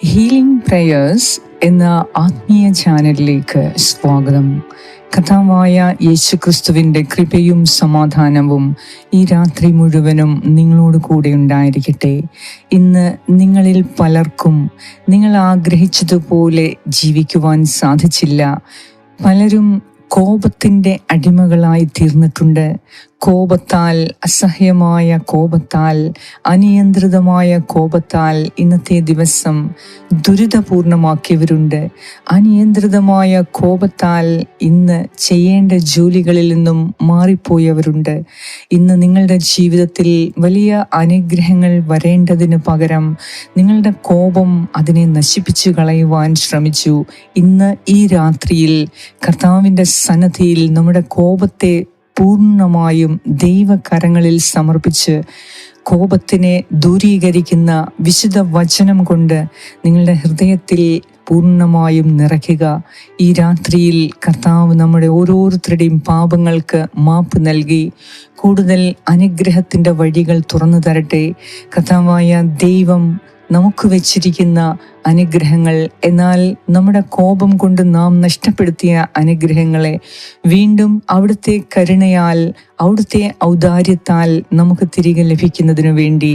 Healing prayers എന്ന ആത്മീയ ചാനലിലേക്ക് സ്വാഗതം. കർത്താവായ യേശുക്രിസ്തുവിൻ്റെ കൃപയും സമാധാനവും ഈ രാത്രി മുഴുവനും നിങ്ങളോട് കൂടെ ഉണ്ടായിരിക്കട്ടെ. ഇന്ന് നിങ്ങളിൽ പലർക്കും നിങ്ങൾ ആഗ്രഹിച്ചതുപോലെ ജീവിക്കുവാൻ സാധിച്ചില്ല. പലരും കോപത്തിൻ്റെ അടിമകളായി തീർന്നിട്ടുണ്ട്. കോപത്താൽ, അസഹ്യമായ കോപത്താൽ, അനിയന്ത്രിതമായ കോപത്താൽ ഇന്നത്തെ ദിവസം ദുരിതപൂർണമാക്കിയവരുണ്ട്. അനിയന്ത്രിതമായ കോപത്താൽ ഇന്ന് ചെയ്യേണ്ട ജോലികളിൽ നിന്നും മാറിപ്പോയവരുണ്ട്. ഇന്ന് നിങ്ങളുടെ ജീവിതത്തിൽ വലിയ അനുഗ്രഹങ്ങൾ വരേണ്ടതിന് പകരം നിങ്ങളുടെ കോപം അതിനെ നശിപ്പിച്ചു കളയുവാൻ ശ്രമിച്ചു. ഇന്ന് ഈ രാത്രിയിൽ കർത്താവിൻ്റെ സന്നിധിയിൽ നമ്മുടെ കോപത്തെ പൂർണ്ണമായും ദൈവകരങ്ങളിൽ സമർപ്പിച്ച് കോപത്തിനെ ദൂരീകരിക്കുന്ന വിശുദ്ധ വചനം കൊണ്ട് നിങ്ങളുടെ ഹൃദയത്തിൽ പൂർണ്ണമായും നിറയ്ക്കുക. ഈ രാത്രിയിൽ കർത്താവ് നമ്മുടെ ഓരോരുത്തരുടെയും പാപങ്ങൾക്ക് മാപ്പ് നൽകി കൂടുതൽ അനുഗ്രഹത്തിൻ്റെ വഴികൾ തുറന്നു തരട്ടെ. കർത്താവായ ദൈവം നമുക്ക് വെച്ചിരിക്കുന്ന അനുഗ്രഹങ്ങൾ, എന്നാൽ നമ്മുടെ കോപം കൊണ്ട് നാം നഷ്ടപ്പെടുത്തിയ അനുഗ്രഹങ്ങളെ വീണ്ടും അവിടുത്തെ കരുണയാൽ, അവിടുത്തെ ഔദാര്യത്താൽ നമുക്ക് തിരികെ ലഭിക്കുന്നതിനു വേണ്ടി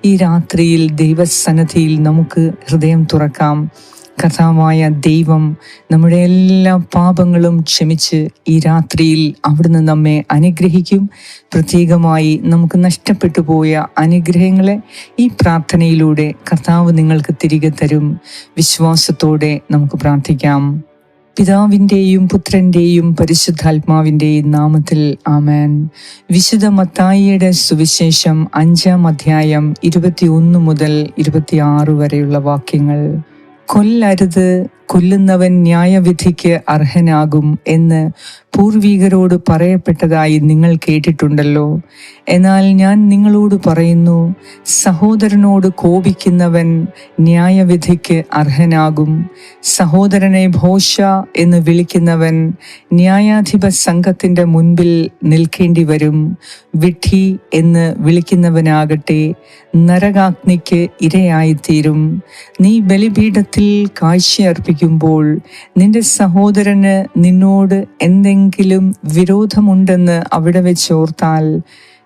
ഈ രാത്രിയിൽ ദൈവസന്നിധിയിൽ നമുക്ക് ഹൃദയം തുറക്കാം. കർത്താവായ ദൈവം നമ്മുടെ എല്ലാ പാപങ്ങളും ക്ഷമിച്ച് ഈ രാത്രിയിൽ അവിടുന്ന് നമ്മെ അനുഗ്രഹിക്കും. പ്രത്യേകമായി നമുക്ക് നഷ്ടപ്പെട്ടു പോയ അനുഗ്രഹങ്ങളെ ഈ പ്രാർത്ഥനയിലൂടെ കർത്താവ് നിങ്ങൾക്ക് തിരികെ തരും. വിശ്വാസത്തോടെ നമുക്ക് പ്രാർത്ഥിക്കാം. പിതാവിൻ്റെയും പുത്രൻ്റെയും പരിശുദ്ധാത്മാവിൻ്റെയും നാമത്തിൽ ആമേൻ. വിശുദ്ധ മത്തായിയുടെ സുവിശേഷം 5-ാം അധ്യായം 21 മുതൽ 26 വരെയുള്ള വാക്യങ്ങൾ. കൊല്ലരുത്, കൊല്ലുന്നവൻ ന്യായവിധിക്ക് അർഹനാകും എന്ന് പൂർവികരോട് പറയപ്പെട്ടതായി നിങ്ങൾ കേട്ടിട്ടുണ്ടല്ലോ. എന്നാൽ ഞാൻ നിങ്ങളോട് പറയുന്നു, സഹോദരനോട് കോപിക്കുന്നവൻ ന്യായവിധിക്ക് അർഹനാകും. സഹോദരനെ ഭോഷ എന്ന് വിളിക്കുന്നവൻ ന്യായാധിപ സംഘത്തിൻ്റെ മുൻപിൽ നിൽക്കേണ്ടി വരും. വിഡ്ഢി എന്ന് വിളിക്കുന്നവനാകട്ടെ നരകാഗ്നിക്ക് ഇരയായിത്തീരും. നീ ബലിപീഠത്തിൽ കാഴ്ചയർപ്പിക്കുമ്പോൾ നിന്റെ സഹോദരന് നിന്നോട് എന്തെങ്കിലും വിരോധമുണ്ടെന്ന് അവിടെ വെച്ചോർത്താൽ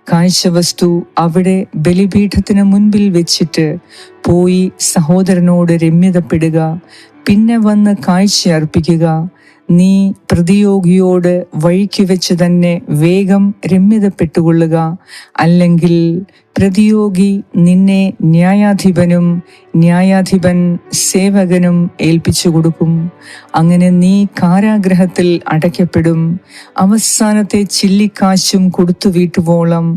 കാഴ്ചവസ്തു അവിടെ ബലിപീഠത്തിന് മുൻപിൽ വെച്ചിട്ട് പോയി സഹോദരനോട് രമ്യതപ്പെടുക. പിന്നെ വന്ന് കാഴ്ചയർപ്പിക്കുക. നീ പ്രതിയോഗിയോട് വഴിക്ക് വെച്ച് തന്നെ വേഗം രമ്യതപ്പെട്ടുകൊള്ളുക. അല്ലെങ്കിൽ പ്രതിയോഗി നിന്നെ ന്യായാധിപനും ന്യായാധിപൻ സേവകനും ഏൽപ്പിച്ചു കൊടുക്കും. അങ്ങനെ നീ കാരാഗ്രഹത്തിൽ അടയ്ക്കപ്പെടും. അവസാനത്തെ ചില്ലിക്കാശും കൊടുത്തു വീട്ടുവോളം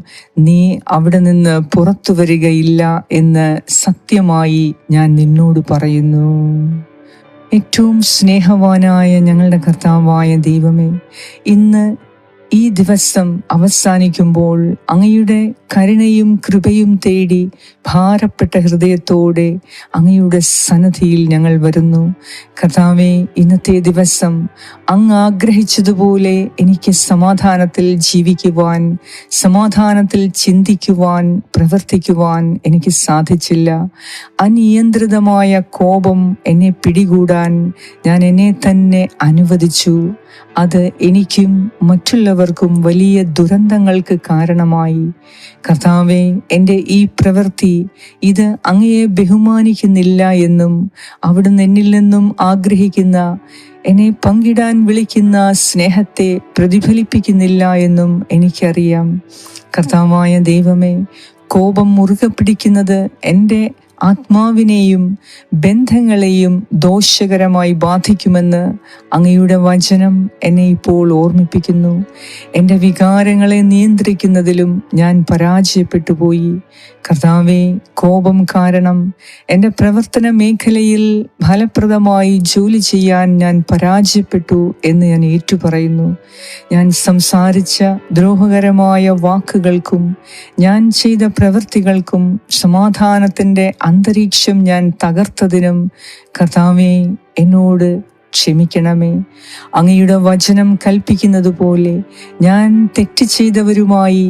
നീ അവിടെ നിന്ന് പുറത്തു വരികയില്ല എന്ന് സത്യമായി ഞാൻ നിന്നോട് പറയുന്നു. ഏറ്റവും സ്നേഹവാനായ ഞങ്ങളുടെ കർത്താവായ ദൈവമേ, ഇന്ന് ഈ ദിവസം അവസാനിക്കുമ്പോൾ അങ്ങയുടെ കരുണയും കൃപയും തേടി ഭാരപ്പെട്ട ഹൃദയത്തോടെ അങ്ങയുടെ സന്നിധിയിൽ ഞങ്ങൾ വരുന്നു. കർത്താവേ, ഇന്നത്തെ ദിവസം അങ്ങ് ആഗ്രഹിച്ചതുപോലെ എനിക്ക് സമാധാനത്തിൽ ജീവിക്കുവാൻ, സമാധാനത്തിൽ ചിന്തിക്കുവാൻ, പ്രവർത്തിക്കുവാൻ എനിക്ക് സാധിച്ചില്ല. അനിയന്ത്രിതമായ കോപം എന്നെ പിടികൂടാൻ ഞാൻ എന്നെ തന്നെ അനുവദിച്ചു. അത് എനിക്കും മറ്റുള്ളവർക്കും വലിയ ദുരന്തങ്ങൾക്ക് കാരണമായി. കർത്താവേ, എൻ്റെ ഈ പ്രവൃത്തി ഇത് അങ്ങയെ ബഹുമാനിക്കുന്നില്ല എന്നും അവിടുന്ന് എന്നിൽ നിന്നും ആഗ്രഹിക്കുന്ന, എന്നെ പങ്കിടാൻ വിളിക്കുന്ന സ്നേഹത്തെ പ്രതിഫലിപ്പിക്കുന്നില്ല എന്നും എനിക്കറിയാം. കർത്താവായ ദൈവമേ, കോപം മുറുകെ പിടിക്കുന്നത് എൻ്റെ ആത്മാവിനെയും ബന്ധങ്ങളെയും ദോഷകരമായി ബാധിക്കുമെന്ന് അങ്ങയുടെ വചനം എന്നെ ഇപ്പോൾ ഓർമ്മിപ്പിക്കുന്നു. എൻ്റെ വികാരങ്ങളെ നിയന്ത്രിക്കുന്നതിലും ഞാൻ പരാജയപ്പെട്ടു പോയി. കർത്താവേ, കോപം കാരണം എൻ്റെ പ്രവർത്തന മേഖലയിൽ ഫലപ്രദമായി ജോലി ചെയ്യാൻ ഞാൻ പരാജയപ്പെട്ടു എന്ന് ഞാൻ ഏറ്റുപറയുന്നു. ഞാൻ സംസാരിച്ച ദ്രോഹകരമായ വാക്കുകൾക്കും ഞാൻ ചെയ്ത പ്രവൃത്തികൾക്കും സമാധാനത്തിൻ്റെ അന്തരീക്ഷം ഞാൻ തകർത്തതിനും കർത്താവേ, എന്നോട് ക്ഷമിക്കണമേ. അങ്ങയുടെ വചനം കൽപ്പിക്കുന്നത് പോലെ ഞാൻ തെറ്റ് ചെയ്തവരുമായി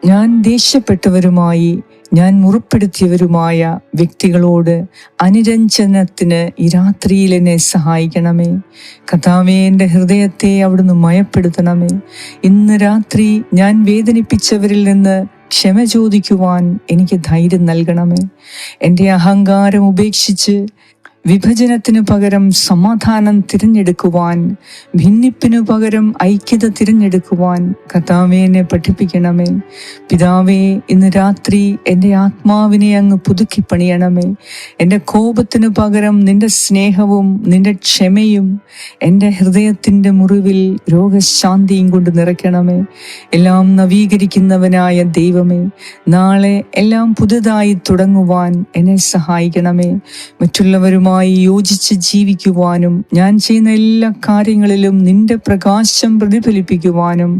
ഞാൻ ദേഷ്യപ്പെട്ടവരുമായി ഞാൻ മുറിപ്പെടുത്തിയവരുമായ വ്യക്തികളോട് അനുരഞ്ജനത്തിന് ഈ രാത്രിയിൽ എന്നെ സഹായിക്കണമേ. കർത്താവേ, എൻ്റെ ഹൃദയത്തെ അവിടുന്ന് മയപ്പെടുത്തണമേ. ഇന്ന് രാത്രി ഞാൻ വേദനിപ്പിച്ചവരിൽ നിന്ന് ക്ഷമ ചോദിക്കുവാൻ എനിക്ക് ധൈര്യം നൽകണമേ. എൻ്റെ അഹങ്കാരം ഉപേക്ഷിച്ച് വിഭജനത്തിനു പകരം സമാധാനം തിരഞ്ഞെടുക്കുവാൻ, ഭിന്നിപ്പിനു പകരം ഐക്യത തിരഞ്ഞെടുക്കുവാൻ കർത്താവേ എന്നെ പഠിപ്പിക്കണമേ. പിതാവേ, ഇന്ന് രാത്രി എൻ്റെ ആത്മാവിനെ അങ്ങ് പുതുക്കി പണിയണമേ. എൻ്റെ കോപത്തിനു പകരം നിന്റെ സ്നേഹവും നിന്റെ ക്ഷമയും എൻ്റെ ഹൃദയത്തിൻ്റെ മുറിവിൽ രോഗശാന്തിയും കൊണ്ട് നിറയ്ക്കണമേ. എല്ലാം നവീകരിക്കുന്നവനായ ദൈവമേ, നാളെ എല്ലാം പുതുതായി തുടങ്ങുവാൻ എന്നെ സഹായിക്കണമേ. മറ്റുള്ളവരുമായി യോജിച്ച് ജീവിക്കുവാനും ഞാൻ ചെയ്യുന്ന എല്ലാ കാര്യങ്ങളിലും നിന്റെ പ്രകാശം പ്രതിഫലിപ്പിക്കുവാനും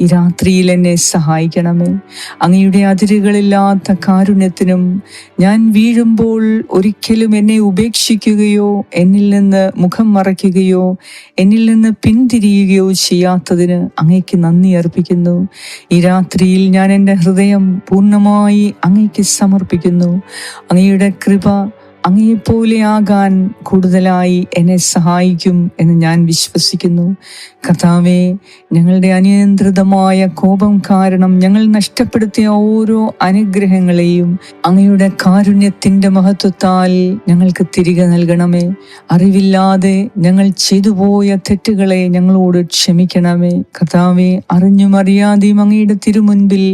ഈ രാത്രിയിൽ എന്നെ സഹായിക്കണമേ. അങ്ങയുടെ അതിരുകളില്ലാത്ത കാരുണ്യത്തിനും ഞാൻ വീഴുമ്പോൾ ഒരിക്കലും എന്നെ ഉപേക്ഷിക്കുകയോ എന്നിൽ നിന്ന് മുഖം മറയ്ക്കുകയോ എന്നിൽ നിന്ന് പിന്തിരിയുകയോ ചെയ്യാത്തതിന് അങ്ങയ്ക്ക് നന്ദി അർപ്പിക്കുന്നു. ഈ രാത്രിയിൽ ഞാൻ എൻ്റെ ഹൃദയം പൂർണ്ണമായി അങ്ങയ്ക്ക് സമർപ്പിക്കുന്നു. അങ്ങയുടെ കൃപ അങ്ങയെപ്പോലെ ആകാൻ കൂടുതലായി എന്നെ സഹായിക്കും എന്ന് ഞാൻ വിശ്വസിക്കുന്നു. കർത്താവേ, ഞങ്ങളുടെ അനിയന്ത്രിതമായ കോപം കാരണം ഞങ്ങൾ നഷ്ടപ്പെടുത്തിയ ഓരോ അനുഗ്രഹങ്ങളെയും അങ്ങയുടെ കാരുണ്യത്തിൻ്റെ മഹത്വത്താൽ ഞങ്ങൾക്ക് തിരികെ നൽകണമേ. അറിവില്ലാതെ ഞങ്ങൾ ചെയ്തുപോയ തെറ്റുകളെ ഞങ്ങളോട് ക്ഷമിക്കണമേ. കർത്താവേ, അറിഞ്ഞും അറിയാതെയും അങ്ങയുടെ തിരുമുൻപിൽ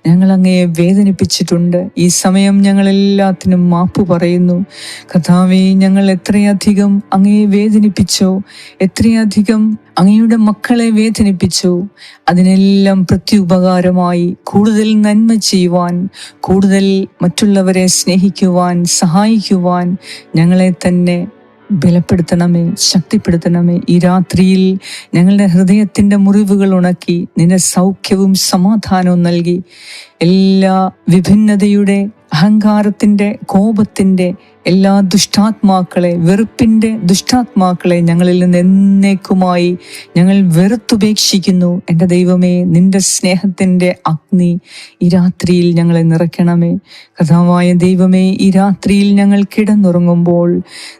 ഞങ്ങൾ അങ്ങയെ വേദനിപ്പിച്ചിട്ടുണ്ട്. ഈ സമയം ഞങ്ങൾ എല്ലാത്തിനും മാപ്പ് പറയുന്നു. കർത്താവേ, ഞങ്ങൾ എത്രയധികം അങ്ങയെ വേദനിപ്പിച്ചോ, എത്രയധികം അങ്ങയുടെ മക്കളെ വേദനിപ്പിച്ചോ, അതിനെല്ലാം പ്രത്യുപകാരമായി കൂടുതൽ നന്മ ചെയ്യുവാൻ, കൂടുതൽ മറ്റുള്ളവരെ സ്നേഹിക്കുവാൻ, സഹായിക്കുവാൻ ഞങ്ങളെ തന്നെ ബലപ്പെടുത്തണമേ, ശക്തിപ്പെടുത്തണമേ. ഈ രാത്രിയിൽ ഞങ്ങളുടെ ഹൃദയത്തിൻ്റെ മുറിവുകൾ ഉണക്കി നിന്റെ സൗഖ്യവും സമാധാനവും നൽകി എല്ലാ വിഭിന്നതയുടെ, അഹങ്കാരത്തിൻ്റെ, കോപത്തിൻ്റെ എല്ലാ ദുഷ്ടാത്മാക്കളെ, വെറുപ്പിൻ്റെ ദുഷ്ടാത്മാക്കളെ ഞങ്ങളിൽ നിന്ന് എന്നേക്കുമായി ഞങ്ങൾ വെറുത്തുപേക്ഷിക്കുന്നു. എൻ്റെ ദൈവമേ, നിന്റെ സ്നേഹത്തിൻ്റെ അഗ്നി ഈ രാത്രിയിൽ ഞങ്ങളെ നിറയ്ക്കണമേ. കർത്താവായ ദൈവമേ, ഈ രാത്രിയിൽ ഞങ്ങൾ കിടന്നുറങ്ങുമ്പോൾ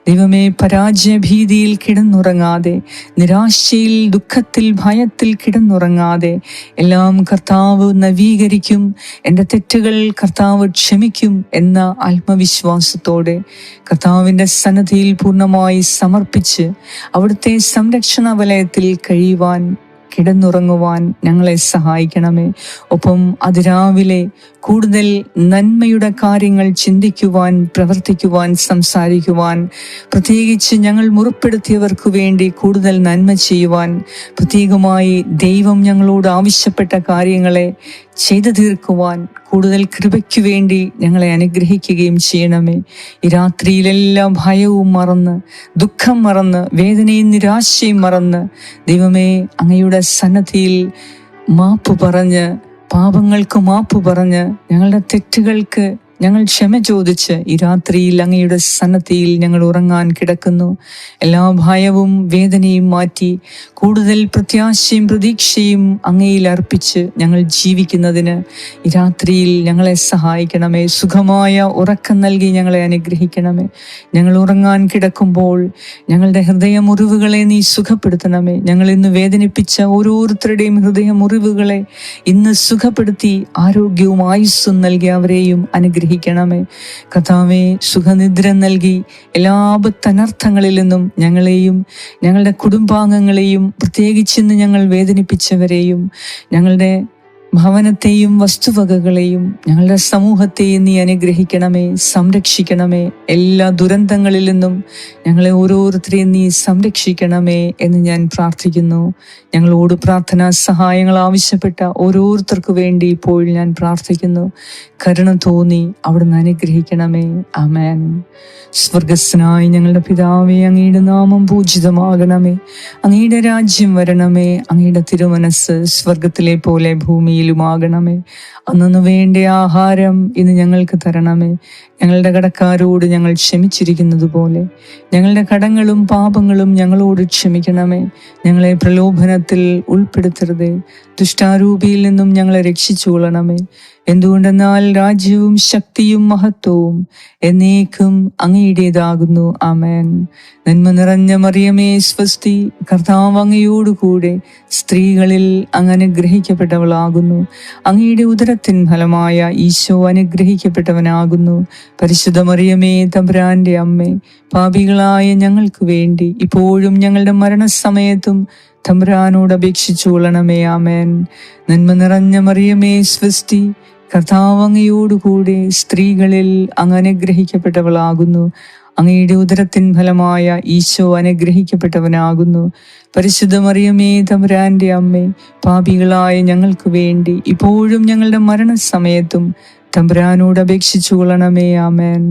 ദൈവമേ, പരാജയഭീതിയിൽ കിടന്നുറങ്ങാതെ, നിരാശയിൽ, ദുഃഖത്തിൽ, ഭയത്തിൽ കിടന്നുറങ്ങാതെ എല്ലാം കർത്താവ് നവീകരിക്കും, എൻ്റെ തെറ്റുകൾ കർത്താവ് ക്ഷമിക്കും എന്ന ആത്മവിശ്വാസത്തോടെ കർത്താവിൻ്റെ സന്നിധിയിൽ പൂർണ്ണമായി സമർപ്പിച്ച് അവിടുത്തെ സംരക്ഷണ വലയത്തിൽ കഴിയുവാൻ, കിടന്നുറങ്ങുവാൻ ഞങ്ങളെ സഹായിക്കണമേ. ഒപ്പം അതിരാവിലെ കൂടുതൽ നന്മയുടെ കാര്യങ്ങൾ ചിന്തിക്കുവാൻ, പ്രവർത്തിക്കുവാൻ, സംസാരിക്കുവാൻ, പ്രത്യേകിച്ച് ഞങ്ങൾ മുറിപ്പെടുത്തിയവർക്ക് വേണ്ടി കൂടുതൽ നന്മ ചെയ്യുവാൻ, പ്രത്യേകമായി ദൈവം ഞങ്ങളോട് ആവശ്യപ്പെട്ട കാര്യങ്ങളെ ചെയ്തു തീർക്കുവാൻ കൂടുതൽ കൃപയ്ക്കു വേണ്ടി ഞങ്ങളെ അനുഗ്രഹിക്കുകയും ചെയ്യണമേ. ഈ രാത്രിയിലെല്ലാം ഭയവും മറന്ന്, ദുഃഖം മറന്ന്, വേദനയും നിരാശയും മറന്ന് ദൈവമേ, അങ്ങയുടെ സന്നദ്ധിയിൽ മാപ്പ് പറഞ്ഞ്, പാപങ്ങൾക്ക് മാപ്പ് പറഞ്ഞ്, ഞങ്ങളുടെ തെറ്റുകൾക്ക് ഞങ്ങൾ ക്ഷമ ചോദിച്ച് ഈ രാത്രിയിൽ അങ്ങയുടെ സന്നദ്ധിയിൽ ഞങ്ങൾ ഉറങ്ങാൻ കിടക്കുന്നു. എല്ലാ ഭയവും വേദനയും മാറ്റി കൂടുതൽ പ്രത്യാശയും പ്രതീക്ഷയും അങ്ങയിൽ അർപ്പിച്ച് ഞങ്ങൾ ജീവിക്കുന്നതിന് ഈ രാത്രിയിൽ ഞങ്ങളെ സഹായിക്കണമേ. സുഖമായ ഉറക്കം നൽകി ഞങ്ങളെ അനുഗ്രഹിക്കണമേ. ഞങ്ങൾ ഉറങ്ങാൻ കിടക്കുമ്പോൾ ഞങ്ങളുടെ ഹൃദയമുറിവുകളെ നീ സുഖപ്പെടുത്തണമേ. ഞങ്ങൾ ഇന്ന് വേദനിപ്പിച്ച ഓരോരുത്തരുടെയും ഹൃദയമുറിവുകളെ ഇന്ന് സുഖപ്പെടുത്തി ആരോഗ്യവും ആയുസ്സും നൽകി അവരെയും അനുഗ്രഹിക്കണമേ. കർത്താവേ, സുഖനിദ്ര നൽകി എല്ലാ ആപത്തനർത്ഥങ്ങളിൽ നിന്നും ഞങ്ങളെയും ഞങ്ങളുടെ കുടുംബാംഗങ്ങളെയും പ്രത്യേകിച്ച് ഇന്ന് ഞങ്ങൾ വേദനിപ്പിച്ചവരെയും ഞങ്ങളുടെ ഭവനത്തെയും വസ്തുവകകളെയും ഞങ്ങളുടെ സമൂഹത്തെയും നീ അനുഗ്രഹിക്കണമേ, സംരക്ഷിക്കണമേ. എല്ലാ ദുരന്തങ്ങളിൽ നിന്നും ഞങ്ങളെ ഓരോരുത്തരെയും നീ സംരക്ഷിക്കണമേ എന്ന് ഞാൻ പ്രാർത്ഥിക്കുന്നു. ഞങ്ങളോട് പ്രാർത്ഥനാ സഹായങ്ങൾ ആവശ്യപ്പെട്ട ഓരോരുത്തർക്കു വേണ്ടി ഇപ്പോൾ ഞാൻ പ്രാർത്ഥിക്കുന്നു. കരുണ തോന്നി അവിടുന്ന് അനുഗ്രഹിക്കണമേ. ആമേൻ. സ്വർഗസ്നായി ഞങ്ങളുടെ പിതാവേ, അങ്ങയുടെ നാമം പൂജിതമാകണമേ. അങ്ങയുടെ രാജ്യം വരണമേ. അങ്ങയുടെ തിരുമനസ് സ്വർഗത്തിലെ പോലെ ഭൂമിയിലുമാകണമേ. അന്നു വേണ്ട ആഹാരം ഇന്ന് ഞങ്ങൾക്ക് തരണമേ. ഞങ്ങളുടെ കടക്കാരോട് ഞങ്ങൾ ക്ഷമിച്ചിരിക്കുന്നത് പോലെ ഞങ്ങളുടെ കടങ്ങളും പാപങ്ങളും ഞങ്ങളോട് ക്ഷമിക്കണമേ. ഞങ്ങളെ പ്രലോഭനത്തിൽ ഉൾപ്പെടുത്തരുതേ, ദുഷ്ടാരൂപിയിൽ നിന്നും ഞങ്ങളെ രക്ഷിച്ചുകൊള്ളണമേ. എന്തുകൊണ്ടെന്നാൽ രാജ്യവും ശക്തിയും മഹത്വവും എന്നേക്കും അങ്ങയുടേതാകുന്നു. ആമേൻ. നന്മ നിറഞ്ഞ മറിയമേ സ്വസ്തി, കർത്താവ് അങ്ങയോടുകൂടെ സ്ത്രീകളിൽ അങ്ങ് അനുഗ്രഹിക്കപ്പെട്ടവളാകുന്നു. അങ്ങയുടെ ഉദരത്തിൻ ഫലമായ ഈശോ അനുഗ്രഹിക്കപ്പെട്ടവനാകുന്നു. പരിശുദ്ധ മറിയമേ തമ്പുരാന്റെ അമ്മേ, പാപികളായ ഞങ്ങൾക്ക് വേണ്ടി ഇപ്പോഴും ഞങ്ങളുടെ മരണസമയത്തും തമ്പുരാനോട് അപേക്ഷിച്ചു കൊള്ളണമേ. ആമേൻ. നന്മ നിറഞ്ഞ മറിയമേ സ്വസ്തി, കർത്താവ് അങ്ങയോടുകൂടെ സ്ത്രീകളിൽ അങ്ങ് അനുഗ്രഹിക്കപ്പെട്ടവളാകുന്നു. അങ്ങയുടെ ഉദരത്തിൻ ഫലമായ ഈശോ അനുഗ്രഹിക്കപ്പെട്ടവനാകുന്നു. പരിശുദ്ധ മറിയമേ തമ്പുരാന്റെ അമ്മേ, പാപികളായ ഞങ്ങൾക്ക് വേണ്ടി ഇപ്പോഴും ഞങ്ങളുടെ മരണസമയത്തും തമ്പുരാനോട് അപേക്ഷിച്ചു കൊള്ളണമേ. ആമേൻ.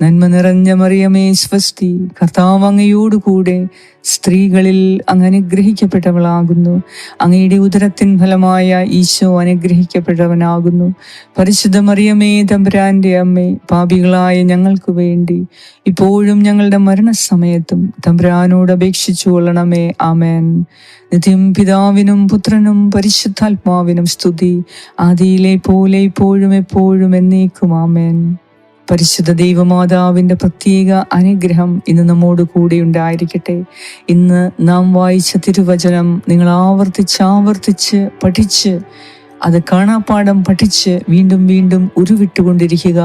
നന്മ നിറഞ്ഞ മറിയമേ സ്വസ്തി, കർത്താവ് അങ്ങയോടുകൂടെ സ്ത്രീകളിൽ അങ്ങ് അനുഗ്രഹിക്കപ്പെട്ടവളാകുന്നു. അങ്ങയുടെ ഉദരത്തിൻ ഫലമായ ഈശോ അനുഗ്രഹിക്കപ്പെട്ടവനാകുന്നു. പരിശുദ്ധ മറിയമേ തമ്പുരാന്റെ അമ്മേ, പാപികളായ ഞങ്ങൾക്ക് വേണ്ടി ഇപ്പോഴും ഞങ്ങളുടെ മരണസമയത്തും തമ്പുരാനോട് അപേക്ഷിച്ചു കൊള്ളണമേ. ആമേൻ. നിത്യം പിതാവിനും പുത്രനും പരിശുദ്ധാത്മാവിനും സ്തുതി, ആദിയിലെ പോലെ ഇപ്പോഴും എപ്പോഴും എന്നേക്കും. ആമേൻ. പരിശുദ്ധ ദൈവമാതാവിൻ്റെ പ്രത്യേക അനുഗ്രഹം ഇന്ന് നമ്മോട് കൂടെ ഉണ്ടായിരിക്കട്ടെ. ഇന്ന് നാം വായിച്ച തിരുവചനം നിങ്ങൾ ആവർത്തിച്ച് പഠിച്ച് അത് കാണാപ്പാഠം പഠിച്ച് വീണ്ടും വീണ്ടും ഉരുവിട്ടുകൊണ്ടിരിക്കുക.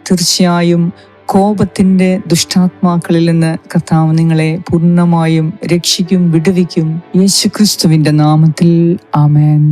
തീർച്ചയായും കോപത്തിൻ്റെ ദുഷ്ടാത്മാക്കളിൽ നിന്ന് കർത്താവ് നിങ്ങളെ പൂർണ്ണമായും രക്ഷിക്കും, വിടുവിക്കും. യേശുക്രിസ്തുവിൻ്റെ നാമത്തിൽ. ആമേൻ.